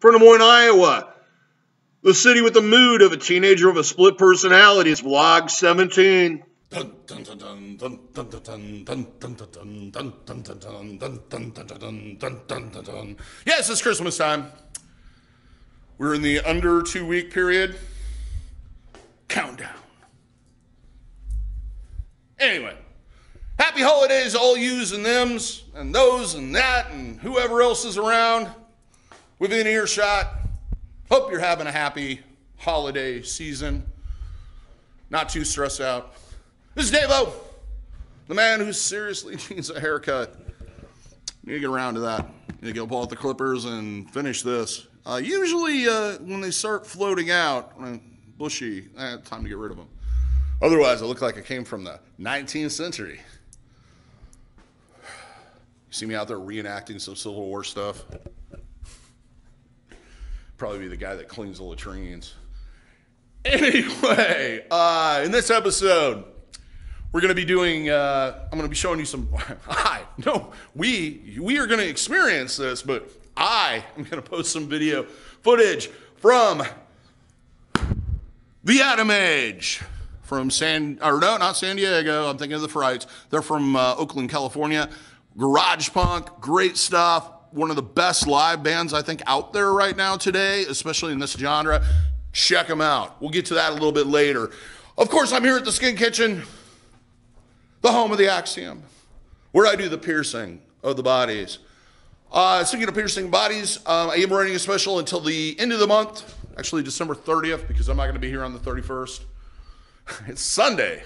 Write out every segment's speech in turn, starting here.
from Des Moines, Iowa. The city with the mood of a teenager of a split personality is Vlog 17. Yes, it's Christmas time. We're in the under 2 week period. Countdown. Anyway, happy holidays, all yous and thems, and those and that, and whoever else is around within earshot. Hope you're having a happy holiday season. Not too stressed out. This is DaVo, the man who seriously needs a haircut. Need to get around to that. Need to go pull out the clippers and finish this. Usually when they start floating out, bushy, time to get rid of them. Otherwise, I look like I came from the 19th century. You see me out there reenacting some Civil War stuff? Probably be the guy that cleans the latrines. Anyway, in this episode, we're going to be doing, I'm going to be showing you some, we are going to experience this, but I am going to post some video footage from the Atom Age. From not San Diego, I'm thinking of the Frights. They're from Oakland, California. Garage punk, great stuff. One of the best live bands, I think, out there right now today, especially in this genre. Check them out. We'll get to that a little bit later. Of course, I'm here at the Skin Kitchen, the home of the Axiom, where I do the piercing of the bodies. Speaking of piercing bodies, I am running a special until the end of the month, actually December 30th, because I'm not going to be here on the 31st. It's Sunday.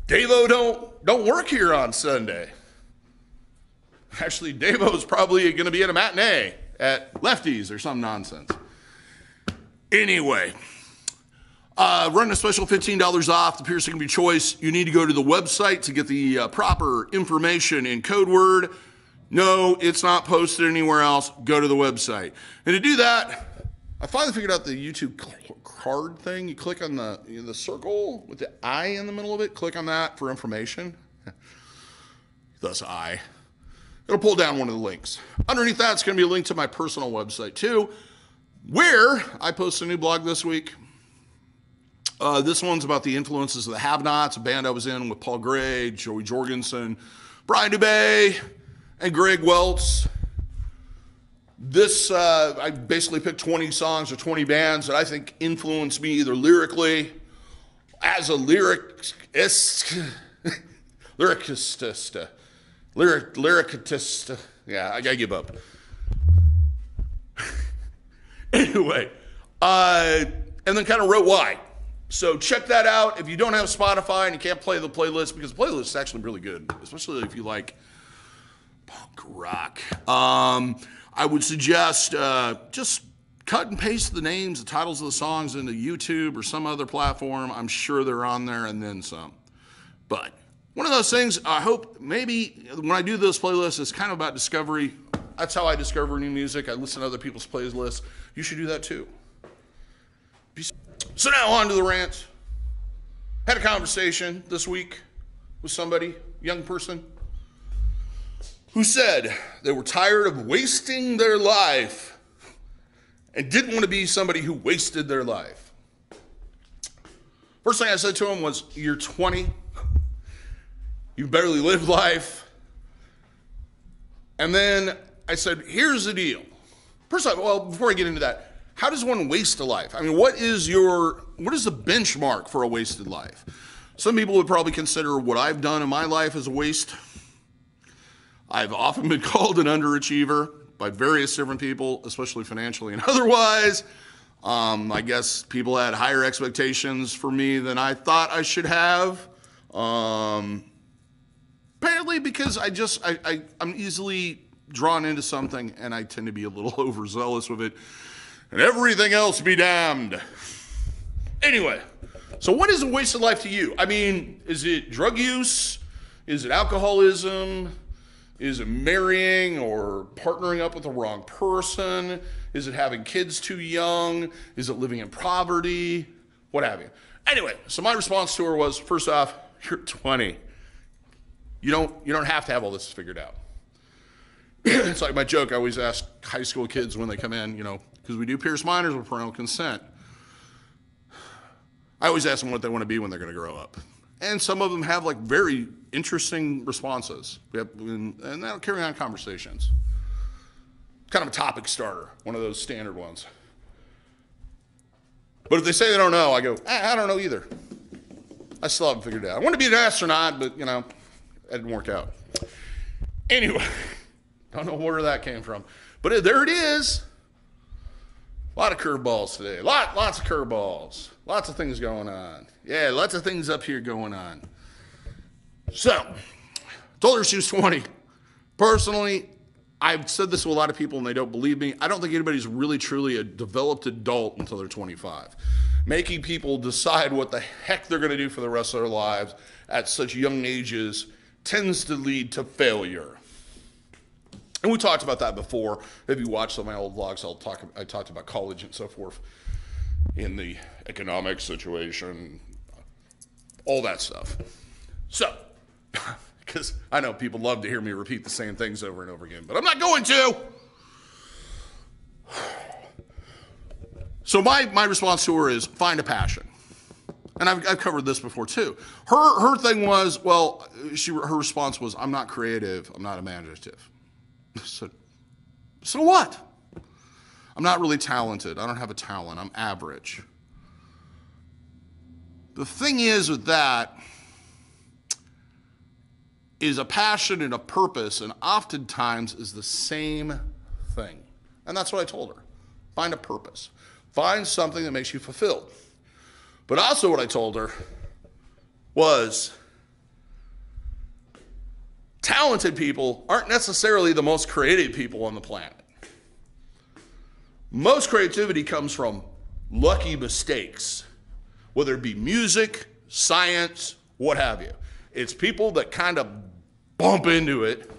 DaVo don't work here on Sunday. Actually, DaVo's probably going to be at a matinee at Lefty's or some nonsense. Anyway, running a special $15 off the piercing of your choice. You need to go to the website to get the proper information in code word. No, it's not posted anywhere else. Go to the website. And to do that, I finally figured out the YouTube card thing. You click on the circle with the I in the middle of it. Click on that for information. Thus I. It'll pull down one of the links. Underneath that, it's going to be a link to my personal website too, where I post a new blog this week. This one's about the influences of the Have-Nots, a band I was in with Paul Gray, Joey Jorgensen, Brian Dubay, and Greg Welts. This, I basically picked 20 songs or 20 bands that I think influenced me either lyrically, as a lyricist. Yeah, I gotta give up. Anyway, and then kind of wrote why. So check that out. If you don't have Spotify and you can't play the playlist, because the playlist is actually really good, especially if you like punk rock. I would suggest just cut and paste the names, the titles of the songs into YouTube or some other platform. I'm sure they're on there and then some. But one of those things, I hope maybe when I do this playlist, it's kind of about discovery. That's how I discover new music. I listen to other people's playlists. You should do that too. So now on to the rant. Had a conversation this week with somebody, young person, who said they were tired of wasting their life and didn't want to be somebody who wasted their life. First thing I said to him was, you're 20. You've barely lived life. And then I said, here's the deal. First of all, before I get into that, how does one waste a life? I mean, what is the benchmark for a wasted life? Some people would probably consider what I've done in my life as a waste. I've often been called an underachiever by various different people, especially financially and otherwise. I guess people had higher expectations for me than I thought I should have. Apparently because I'm easily drawn into something and I tend to be a little overzealous with it. And everything else be damned. Anyway, so what is a wasted life to you? I mean, is it drug use? Is it alcoholism? Is it marrying or partnering up with the wrong person? Is it having kids too young? Is it living in poverty? What have you? Anyway, so my response to her was, first off, you're 20. You don't have to have all this figured out. It's like my joke. I always ask high school kids when they come in, because we do Pierce minors with parental consent. I always ask them what they want to be when they're going to grow up. And some of them have like very interesting responses. And that'll carry on conversations. Kind of a topic starter, one of those standard ones. But if they say they don't know, I go, I don't know either. I still haven't figured it out. I want to be an astronaut, but, that didn't work out. Anyway, don't know where that came from. But there it is. A lot of curveballs today. Lots of curveballs. Lots of things going on. Yeah, lots of things up here going on. So, told her she was 20. Personally, I've said this to a lot of people and they don't believe me. I don't think anybody's really truly a developed adult until they're 25. Making people decide what the heck they're going to do for the rest of their lives at such young ages tends to lead to failure. And we talked about that before. If you watch some of my old vlogs, I talked about college and so forth in the economic situation, all that stuff. So, because I know people love to hear me repeat the same things over and over again, but I'm not going to. So my response to her is find a passion. And I've covered this before too. Her thing was, her response was, I'm not creative, I'm not imaginative. So what? I'm not really talented. I don't have a talent. I'm average. The thing is with that is a passion and a purpose, and oftentimes is the same thing. And that's what I told her. Find a purpose. Find something that makes you fulfilled. But also what I told her was talented people aren't necessarily the most creative people on the planet. Most creativity comes from lucky mistakes, whether it be music, science, what have you. It's people that kind of bump into it,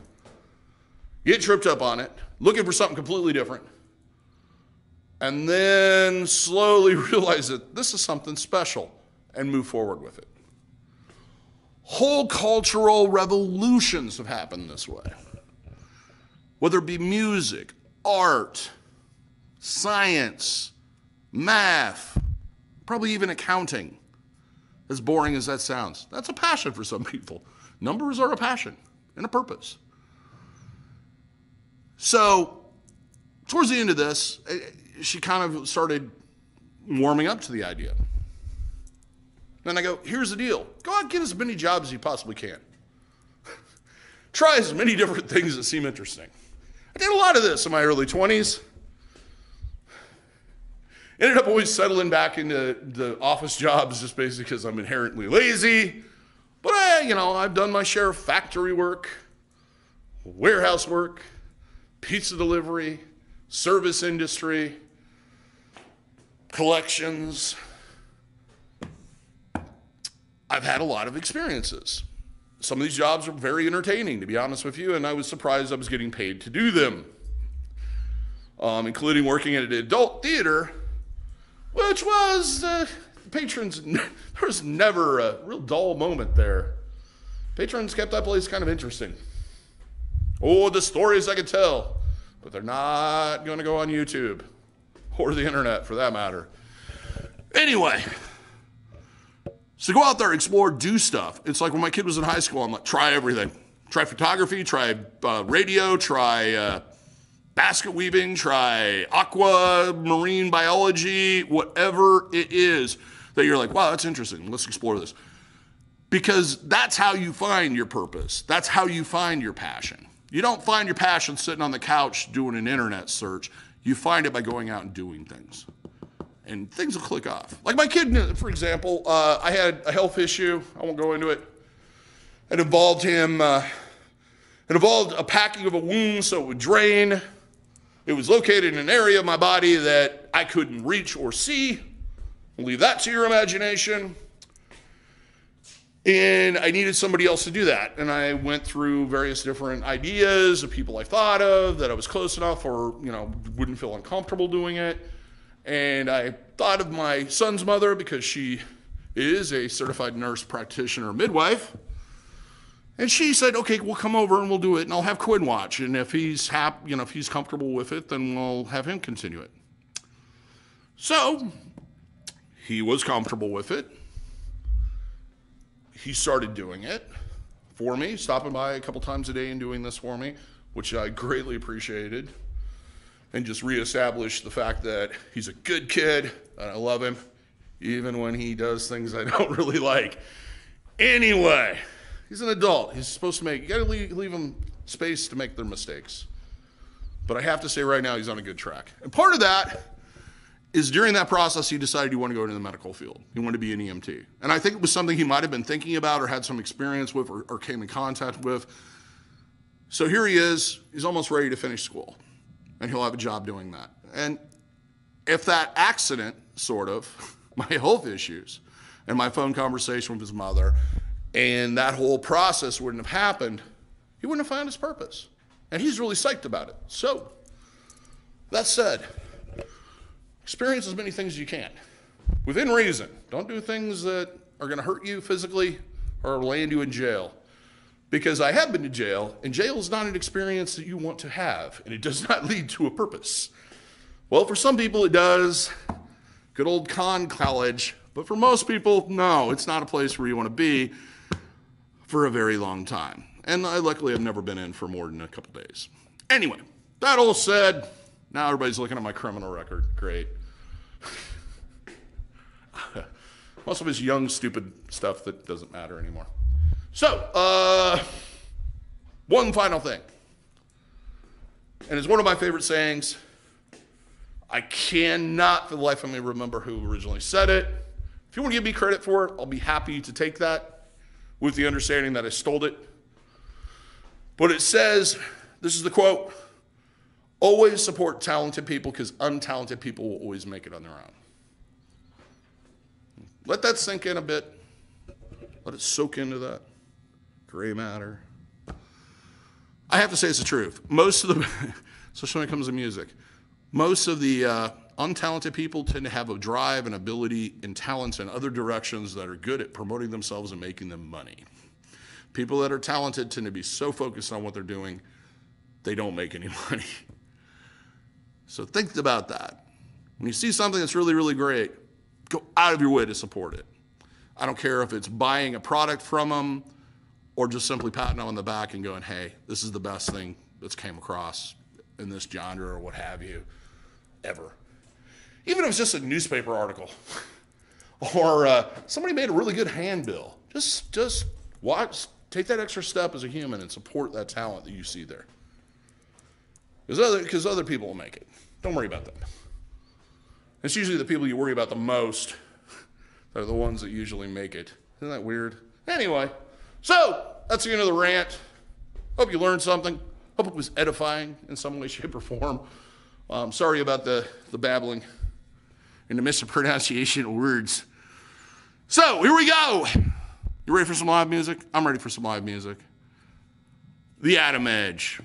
get tripped up on it, looking for something completely different, and then slowly realize that this is something special and move forward with it. Whole cultural revolutions have happened this way. Whether it be music, art, science, math, probably even accounting. As boring as that sounds, that's a passion for some people. Numbers are a passion and a purpose. So, towards the end of this, she kind of started warming up to the idea. Then I go, here's the deal. Go out and get as many jobs as you possibly can. Try as many different things that seem interesting. I did a lot of this in my early 20s. Ended up always settling back into the office jobs just basically because I'm inherently lazy. But I've done my share of factory work, warehouse work, pizza delivery, service industry, collections. I've had a lot of experiences. Some of these jobs are very entertaining, to be honest with you, and I was surprised I was getting paid to do them, including working at an adult theater, which was, patrons, there was never a real dull moment there. Patrons kept that place kind of interesting. Oh, the stories I could tell, but they're not going to go on YouTube or the internet for that matter. Anyway, so go out there, explore, do stuff. It's like when my kid was in high school, I'm like, try everything. Try photography, try radio, try basket weaving, try aqua, marine biology, whatever it is that you're like, wow, that's interesting. Let's explore this. Because that's how you find your purpose. That's how you find your passion. You don't find your passion sitting on the couch doing an internet search. You find it by going out and doing things. And things will click off. Like my kid, for example, I had a health issue. I won't go into it. It involved him, it involved a packing of a wound so it would drain. It was located in an area of my body that I couldn't reach or see. I'll leave that to your imagination. And I needed somebody else to do that. And I went through various different ideas of people I thought of that I was close enough or, wouldn't feel uncomfortable doing it. And I thought of my son's mother because she is a certified nurse practitioner midwife. And she said, okay, we'll come over and we'll do it, and I'll have Quinn watch. And if he's if he's comfortable with it, then we'll have him continue it. So he was comfortable with it. He started doing it for me, stopping by a couple times a day and doing this for me, which I greatly appreciated. And just reestablished the fact that he's a good kid, and I love him, even when he does things I don't really like. Anyway, he's an adult. He's supposed to you gotta leave him space to make their mistakes. But I have to say right now, he's on a good track. And part of that is during that process, he decided he wanted to go into the medical field. He wanted to be an EMT. And I think it was something he might have been thinking about or had some experience with or came in contact with. So here he is. He's almost ready to finish school. And he'll have a job doing that. And if that accident, sort of, my health issues, and my phone conversation with his mother, and that whole process wouldn't have happened, he wouldn't have found his purpose. And he's really psyched about it. So, that said, experience as many things as you can. Within reason. Don't do things that are going to hurt you physically or land you in jail. Because I have been to jail, and jail is not an experience that you want to have, and it does not lead to a purpose. Well, for some people it does. Good old con college. But for most people, no, it's not a place where you want to be for a very long time. And I luckily have never been in for more than a couple days. Anyway, that all said, now everybody's looking at my criminal record. Great. Most of it's young, stupid stuff that doesn't matter anymore. So, one final thing. And it's one of my favorite sayings. I cannot for the life of me remember who originally said it. If you want to give me credit for it, I'll be happy to take that with the understanding that I stole it. But it says, this is the quote, always support talented people because untalented people will always make it on their own. Let that sink in a bit. Let it soak into that gray matter. I have to say it's the truth. Most of the, especially when it comes to music, most of the untalented people tend to have a drive and ability and talents in other directions that are good at promoting themselves and making them money. People that are talented tend to be so focused on what they're doing, they don't make any money. So think about that. When you see something that's really, really great, go out of your way to support it. I don't care if it's buying a product from them or just simply patting them on the back and going, hey, this is the best thing that's came across in this genre or what have you, ever. Even if it's just a newspaper article or somebody made a really good handbill, just watch, take that extra step as a human and support that talent that you see there. Because other people will make it. Don't worry about them. It's usually the people you worry about the most that are the ones that usually make it. Isn't that weird? Anyway, so that's the end of the rant. Hope you learned something. Hope it was edifying in some way, shape, or form. Sorry about the babbling and the mispronunciation of words. So, here we go. You ready for some live music? I'm ready for some live music. The Atom Edge.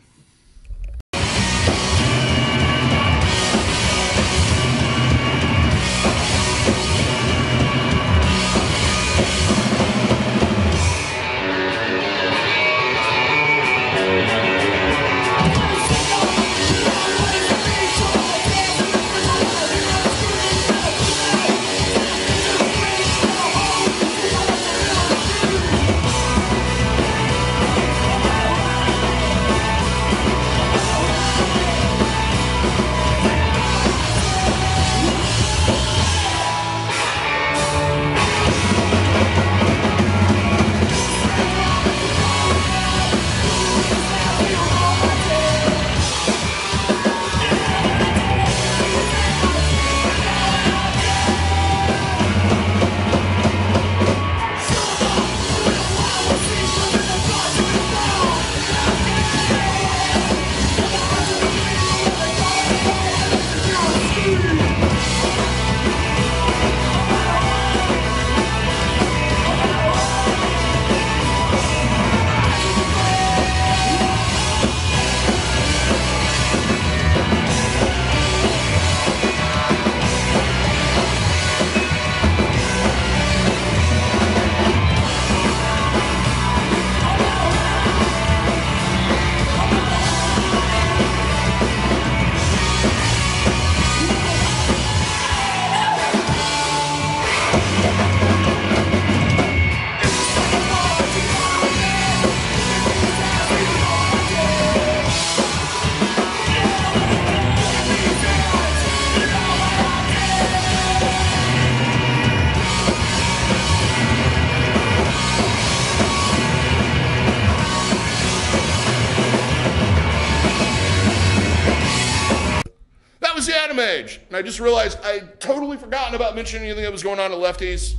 Phantom Age. And I just realized I'd totally forgotten about mentioning anything that was going on at Lefty's.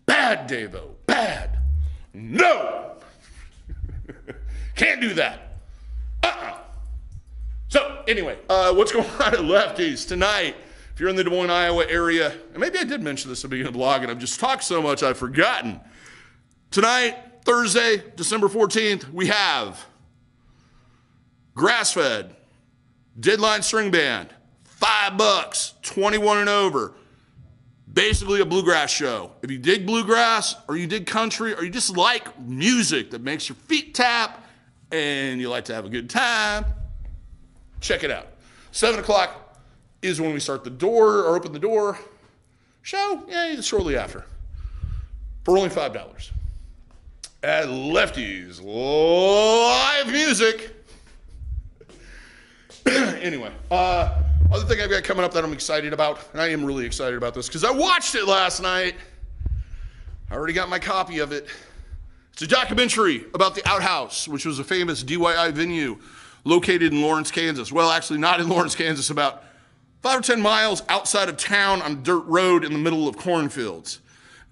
Bad, DaVo. Bad. No. Can't do that. So, anyway, what's going on at Lefty's tonight? If you're in the Des Moines, Iowa area, and maybe I did mention this at the beginning of the blog, and I've just talked so much I've forgotten. Tonight, Thursday, December 14th, we have Grass-Fed, Deadline String Band, $5, 21 and over. Basically a bluegrass show. If you dig bluegrass, or you dig country, or you just like music that makes your feet tap, and you like to have a good time, check it out. 7 o'clock is when we start the door, or open the door. Show, yeah, shortly after. For only $5. At Lefty's Live Music. Anyway, other thing I've got coming up that I'm excited about, and I am really excited about this, because I watched it last night. I already got my copy of it. It's a documentary about the Outhouse, which was a famous DIY venue located in Lawrence, Kansas. Well, actually not in Lawrence, Kansas, about 5 or 10 miles outside of town on a dirt road in the middle of cornfields.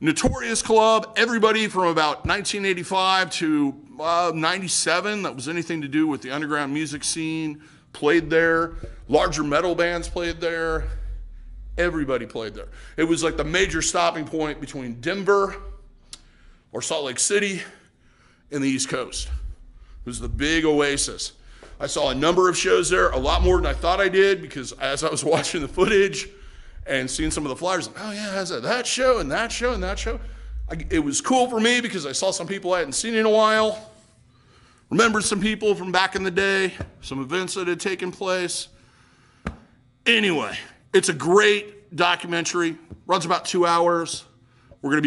Notorious club, everybody from about 1985 to 97 that was anything to do with the underground music scene played there. Larger metal bands played there. Everybody played there. It was like the major stopping point between Denver or Salt Lake City and the East Coast. It was the big oasis. I saw a number of shows there, a lot more than I thought I did, because as I was watching the footage and seeing some of the flyers, like, oh yeah, has that show and that show and that show. It was cool for me because I saw some people I hadn't seen in a while, remembered some people from back in the day, some events that had taken place. Anyway, it's a great documentary, runs about 2 hours. We're going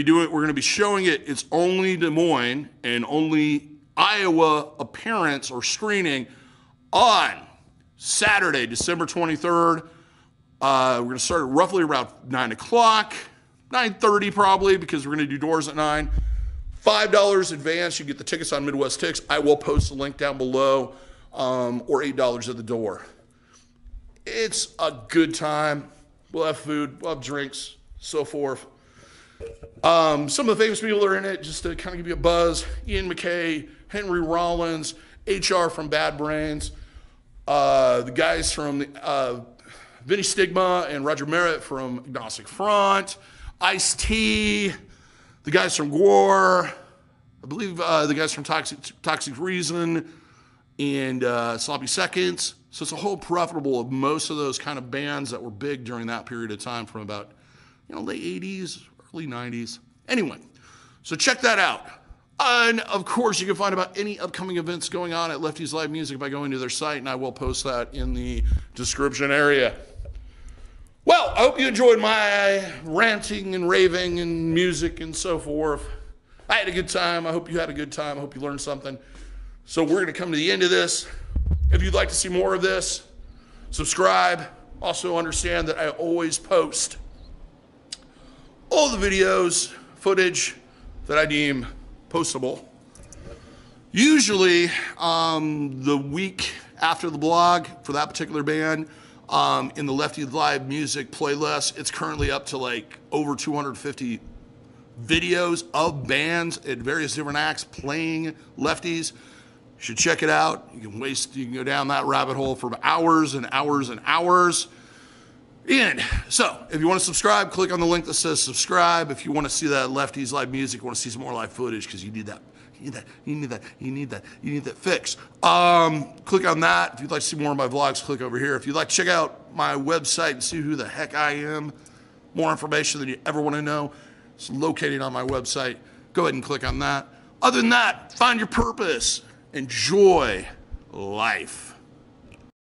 to be showing it. It's only Des Moines and only Iowa appearance or screening on Saturday, December 23rd. We're going to start at roughly around 9 o'clock, 9:30 probably, because we're going to do doors at 9. $5 advance. You get the tickets on Midwest Tix. I will post the link down below, or $8 at the door. It's a good time. We'll have food, we'll have drinks, so forth. Some of the famous people are in it, just to kind of give you a buzz. Ian MacKaye, Henry Rollins, HR from Bad Brains, the guys from Vinny Stigma and Roger Merritt from Agnostic Front, Ice-T, the guys from Gwar, I believe the guys from Toxic Reason, and Sloppy Seconds. So it's a whole profitable of most of those kind of bands that were big during that period of time from about, late 80s, early 90s. Anyway, so check that out. And of course, you can find about any upcoming events going on at Lefty's Live Music by going to their site, and I will post that in the description area. Well, I hope you enjoyed my ranting and raving and music and so forth. I had a good time. I hope you had a good time. I hope you learned something. So we're going to come to the end of this. If you'd like to see more of this, subscribe. Also understand that I always post all the videos, footage that I deem postable. Usually the week after the blog for that particular band, in the Lefty Live Music playlist, it's currently up to like over 250 videos of bands at various different acts playing Lefties. You should check it out. You can go down that rabbit hole for hours and hours and hours. And so, if you want to subscribe, click on the link that says subscribe. If you want to see that Lefty's Live Music, you want to see some more live footage, because you need that. You need that fix. Click on that. If you'd like to see more of my vlogs, click over here. If you'd like to check out my website and see who the heck I am, more information than you ever want to know, it's located on my website. Go ahead and click on that. Other than that, find your purpose. Enjoy life.